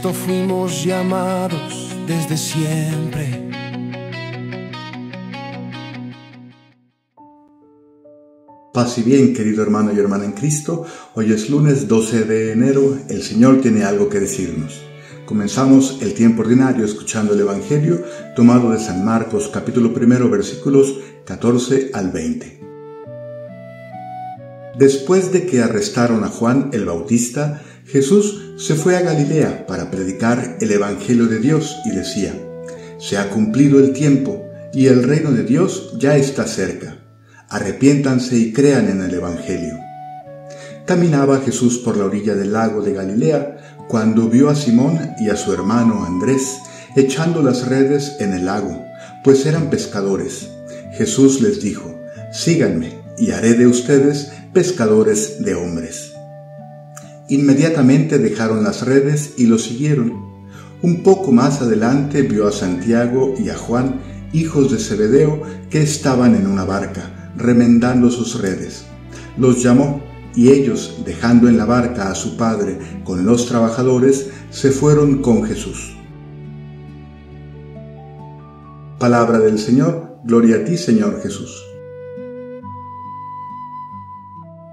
Cristo fuimos llamados desde siempre. Paz y bien, querido hermano y hermana en Cristo. Hoy es lunes 12 de enero. El Señor tiene algo que decirnos. Comenzamos el tiempo ordinario escuchando el Evangelio tomado de San Marcos, capítulo 1, versículos 14 al 20. Después de que arrestaron a Juan el Bautista, Jesús se fue a Galilea para predicar el Evangelio de Dios y decía: «Se ha cumplido el tiempo y el reino de Dios ya está cerca. Arrepiéntanse y crean en el Evangelio». Caminaba Jesús por la orilla del lago de Galilea cuando vio a Simón y a su hermano Andrés echando las redes en el lago, pues eran pescadores. Jesús les dijo: «Síganme y haré de ustedes pescadores de hombres». Inmediatamente dejaron las redes y lo siguieron. Un poco más adelante vio a Santiago y a Juan, hijos de Zebedeo, que estaban en una barca, remendando sus redes. Los llamó, y ellos, dejando en la barca a su padre con los trabajadores, se fueron con Jesús. Palabra del Señor. Gloria a ti, Señor Jesús.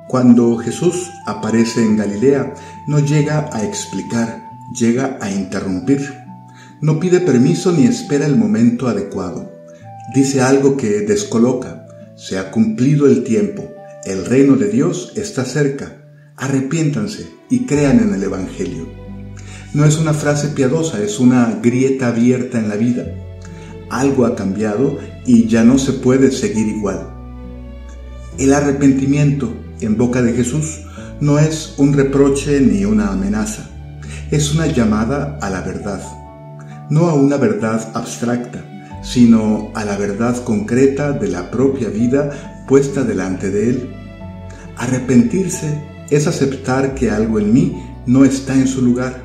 Cuando Jesús aparece en Galilea, no llega a explicar, llega a interrumpir. No pide permiso ni espera el momento adecuado. Dice algo que descoloca: «Se ha cumplido el tiempo, el reino de Dios está cerca, arrepiéntanse y crean en el Evangelio». No es una frase piadosa, es una grieta abierta en la vida. Algo ha cambiado y ya no se puede seguir igual. El arrepentimiento en boca de Jesús no es un reproche ni una amenaza, es una llamada a la verdad, no a una verdad abstracta, sino a la verdad concreta de la propia vida puesta delante de Él. Arrepentirse es aceptar que algo en mí no está en su lugar,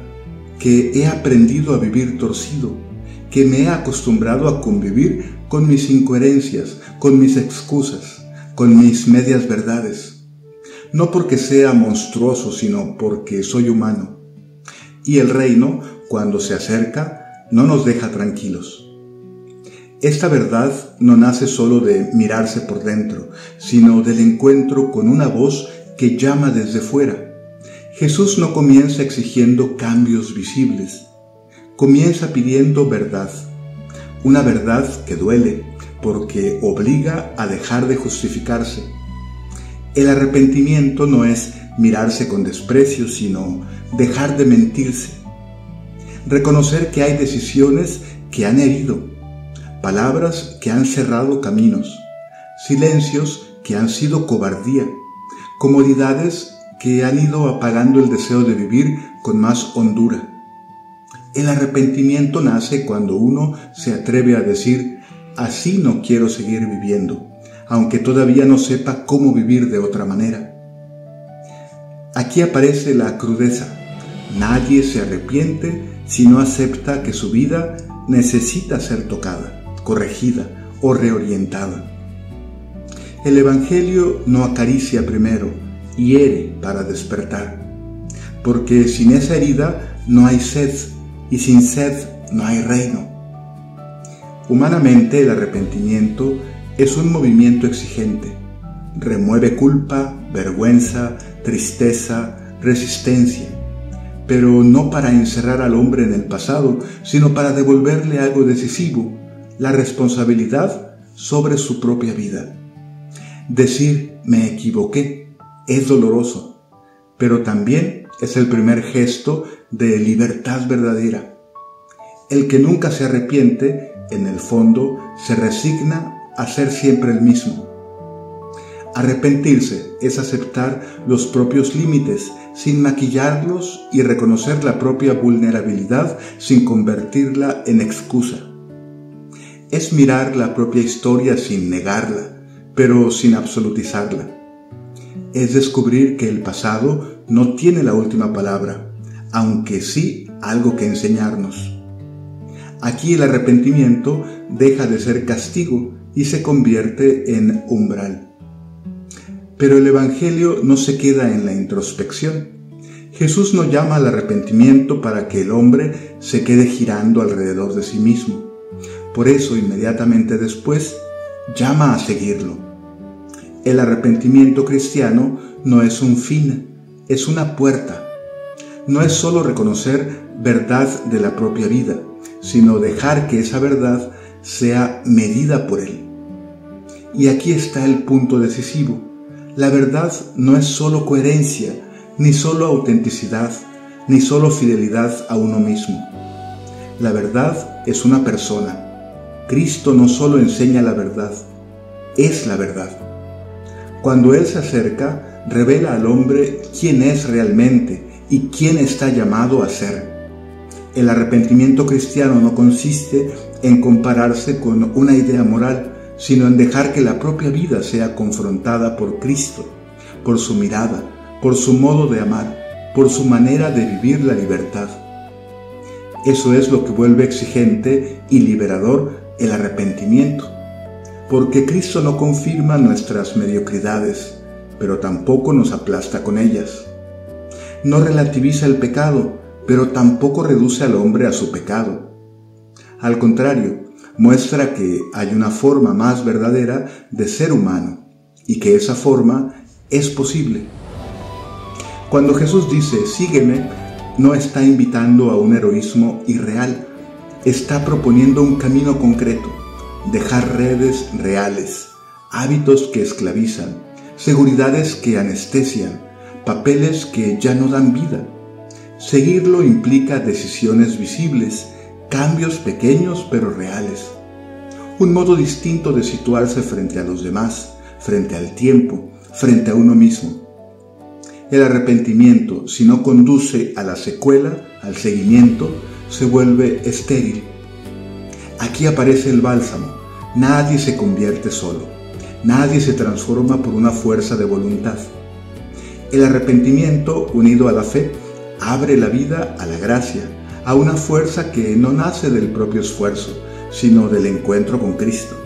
que he aprendido a vivir torcido, que me he acostumbrado a convivir con mis incoherencias, con mis excusas, con mis medias verdades. No porque sea monstruoso, sino porque soy humano. Y el reino, cuando se acerca, no nos deja tranquilos. Esta verdad no nace solo de mirarse por dentro, sino del encuentro con una voz que llama desde fuera. Jesús no comienza exigiendo cambios visibles, comienza pidiendo verdad. Una verdad que duele, porque obliga a dejar de justificarse. El arrepentimiento no es mirarse con desprecio, sino dejar de mentirse. Reconocer que hay decisiones que han herido, palabras que han cerrado caminos, silencios que han sido cobardía, comodidades que han ido apagando el deseo de vivir con más hondura. El arrepentimiento nace cuando uno se atreve a decir: «Así no quiero seguir viviendo», aunque todavía no sepa cómo vivir de otra manera. Aquí aparece la crudeza. Nadie se arrepiente si no acepta que su vida necesita ser tocada, corregida o reorientada. El Evangelio no acaricia primero, hiere para despertar, porque sin esa herida no hay sed, y sin sed no hay reino. Humanamente, el arrepentimiento es un movimiento exigente. Remueve culpa, vergüenza, tristeza, resistencia, pero no para encerrar al hombre en el pasado, sino para devolverle algo decisivo: la responsabilidad sobre su propia vida. Decir «me equivoqué» es doloroso, pero también es el primer gesto de libertad verdadera. El que nunca se arrepiente, en el fondo, se resigna a ser siempre el mismo. Arrepentirse es aceptar los propios límites sin maquillarlos y reconocer la propia vulnerabilidad sin convertirla en excusa. Es mirar la propia historia sin negarla, pero sin absolutizarla. Es descubrir que el pasado no tiene la última palabra, aunque sí algo que enseñarnos. Aquí el arrepentimiento deja de ser castigo y se convierte en umbral. Pero el Evangelio no se queda en la introspección. Jesús no llama al arrepentimiento para que el hombre se quede girando alrededor de sí mismo. Por eso, inmediatamente después, llama a seguirlo. El arrepentimiento cristiano no es un fin, es una puerta. No es solo reconocer verdad de la propia vida, sino dejar que esa verdad sea medida por él. Y aquí está el punto decisivo. La verdad no es solo coherencia, ni solo autenticidad, ni solo fidelidad a uno mismo. La verdad es una persona. Cristo no solo enseña la verdad, es la verdad. Cuando Él se acerca, revela al hombre quién es realmente y quién está llamado a ser. El arrepentimiento cristiano no consiste en compararse con una idea moral, sino en dejar que la propia vida sea confrontada por Cristo, por su mirada, por su modo de amar, por su manera de vivir la libertad. Eso es lo que vuelve exigente y liberador el arrepentimiento, porque Cristo no confirma nuestras mediocridades, pero tampoco nos aplasta con ellas. No relativiza el pecado, pero tampoco reduce al hombre a su pecado. Al contrario, muestra que hay una forma más verdadera de ser humano y que esa forma es posible. Cuando Jesús dice, sígueme, no está invitando a un heroísmo irreal, está proponiendo un camino concreto, dejar redes reales, hábitos que esclavizan, seguridades que anestesian, papeles que ya no dan vida. Seguirlo implica decisiones visibles, cambios pequeños pero reales. Un modo distinto de situarse frente a los demás, frente al tiempo, frente a uno mismo. El arrepentimiento, si no conduce a la secuela, al seguimiento, se vuelve estéril. Aquí aparece el bálsamo. Nadie se convierte solo. Nadie se transforma por una fuerza de voluntad. El arrepentimiento, unido a la fe, abre la vida a la gracia, a una fuerza que no nace del propio esfuerzo, sino del encuentro con Cristo.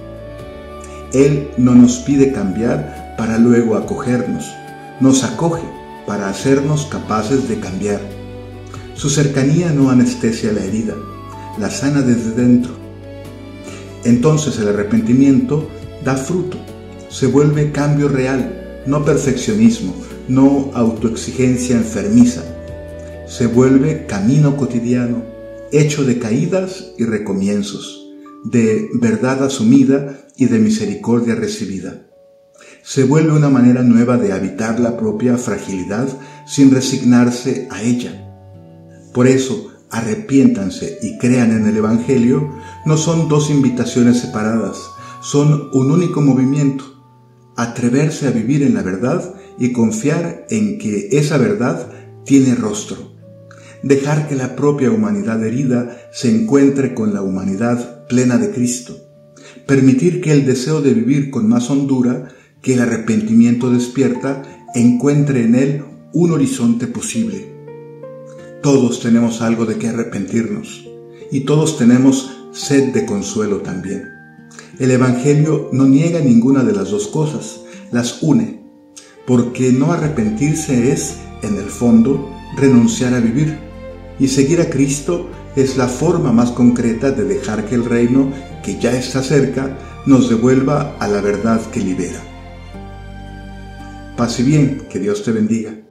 Él no nos pide cambiar para luego acogernos, nos acoge para hacernos capaces de cambiar. Su cercanía no anestesia la herida, la sana desde dentro. Entonces el arrepentimiento da fruto, se vuelve cambio real, no perfeccionismo, no autoexigencia enfermiza. Se vuelve camino cotidiano, hecho de caídas y recomienzos, de verdad asumida y de misericordia recibida. Se vuelve una manera nueva de habitar la propia fragilidad sin resignarse a ella. Por eso, arrepiéntanse y crean en el Evangelio no son dos invitaciones separadas, son un único movimiento. Atreverse a vivir en la verdad y confiar en que esa verdad tiene rostro. Dejar que la propia humanidad herida se encuentre con la humanidad plena de Cristo. Permitir que el deseo de vivir con más hondura que el arrepentimiento despierta encuentre en él un horizonte posible. Todos tenemos algo de qué arrepentirnos y todos tenemos sed de consuelo también. El Evangelio no niega ninguna de las dos cosas, las une, porque no arrepentirse es, en el fondo, renunciar a vivir, y seguir a Cristo es la forma más concreta de dejar que el reino, que ya está cerca, nos devuelva a la verdad que libera. Paz y bien, que Dios te bendiga.